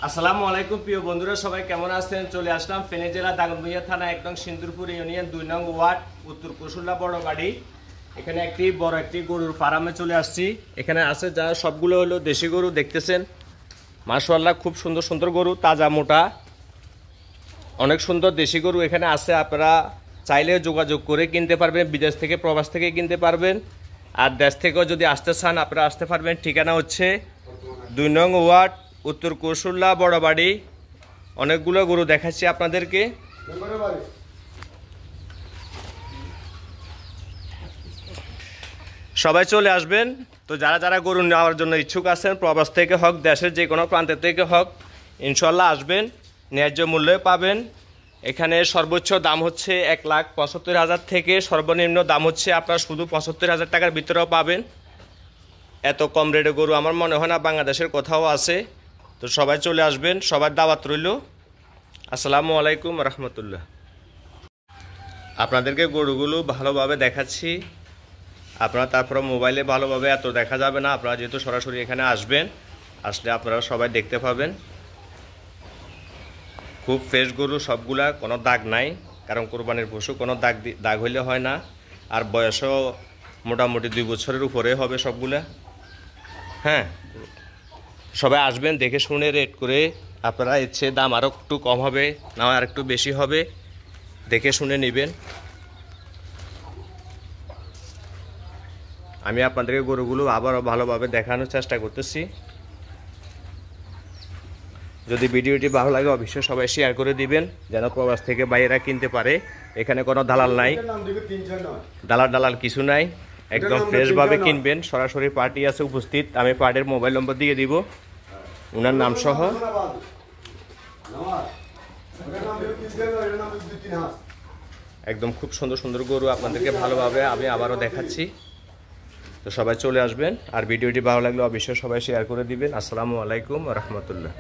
আসসালামু আলাইকুম প্রিয় বন্ধুরা, সবাই কেমন আছেন? চলে আসলাম ফেনী জেলা দাগনভূঞা থানা ১ নং সিন্দুরপুর ইউনিয়ন ২ নং ওয়ার্ড উত্তর কুশুল্লা বড় বাড়ি। এখানে বড় একটি গরুর ফার্মে চলে আসছি। এখানে আছে যা সবগুলো হলো দেশি গরু দেখতেছেন। মাশাআল্লাহ, খুব সুন্দর সুন্দর গরু, তাজা মোটা, অনেক সুন্দর দেশি গরু এখানে আছে। আপনারা চাইলে যোগাযোগ করে কিনতে পারবেন, বিদেশ থেকে প্রবাস থেকে কিনতে পারবেন, আর দেশ থেকেও যদি আসতে চান আপনারা আসতে পারবেন। ঠিকানা হচ্ছে ২ নং ওয়ার্ড উত্তর কুশুল্লা বড় বাড়ি। অনেকগুলো গরু দেখাচ্ছি আপনাদেরকে। সবাই চলে আসবেন। তো যারা যারা গরু নেওয়ার জন্য ইচ্ছুক আছেন, প্রবাস থেকে হোক দেশের যে কোনো প্রান্তের থেকে হোক, ইনশাল্লাহ আসবেন, ন্যায্য মূল্যে পাবেন। এখানে সর্বোচ্চ দাম হচ্ছে ১,৭৫,০০০ থেকে সর্বনিম্ন দাম হচ্ছে আপনার শুধু ৭৫,০০০ টাকার ভিতরেও পাবেন। এত কম রেটে গরু আমার মনে হয় না বাংলাদেশের কোথাও আছে। তো সবাই চলে আসবেন, সবার দাওয়াত রইল। আসসালামু আলাইকুম রহমতুল্লাহ। আপনাদেরকে গরুগুলো ভালোভাবে দেখাচ্ছি। আপনারা তারপরে মোবাইলে ভালোভাবে এত দেখা যাবে না, আপনারা যেহেতু সরাসরি এখানে আসবেন, আসলে আপনারা সবাই দেখতে পাবেন। খুব ফ্রেশ গরু সবগুলা, কোনো দাগ নাই, কারণ কোরবানির পশু কোনো দাগ হইলে হয় না। আর বয়সও মোটামুটি 2 বছরের উপরে হবে সবগুলা। হ্যাঁ, সবাই আসবেন, দেখে শুনে রেট করে আপনারা ইচ্ছে দাম আরও একটু কম হবে না আর একটু বেশি হবে, দেখে শুনে নেবেন। আমি আপনাদেরকে গরুগুলো আবারও ভালোভাবে দেখানোর চেষ্টা করতেছি। যদি ভিডিওটি ভালো লাগে অবশ্যই সবাই শেয়ার করে দিবেন, যেন প্রবাস থেকে বাইরেরা কিনতে পারে। এখানে কোনো দালাল নাই, দালাল কিছু নাই, একদম ফ্রেশভাবে কিনবেন। সরাসরি পার্টি আছে উপস্থিত, আমি পার্টির মোবাইল নম্বর দিয়ে দিব, ওনার নাম সহ। একদম খুব সুন্দর সুন্দর গরু আপনাদেরকে ভালোভাবে আমি আবারও দেখাচ্ছি। তো সবাই চলে আসবেন, আর ভিডিওটি ভালো লাগলে অবশ্যই সবাই শেয়ার করে দিবেন। আসসালামু আলাইকুম রহমতুল্লাহ।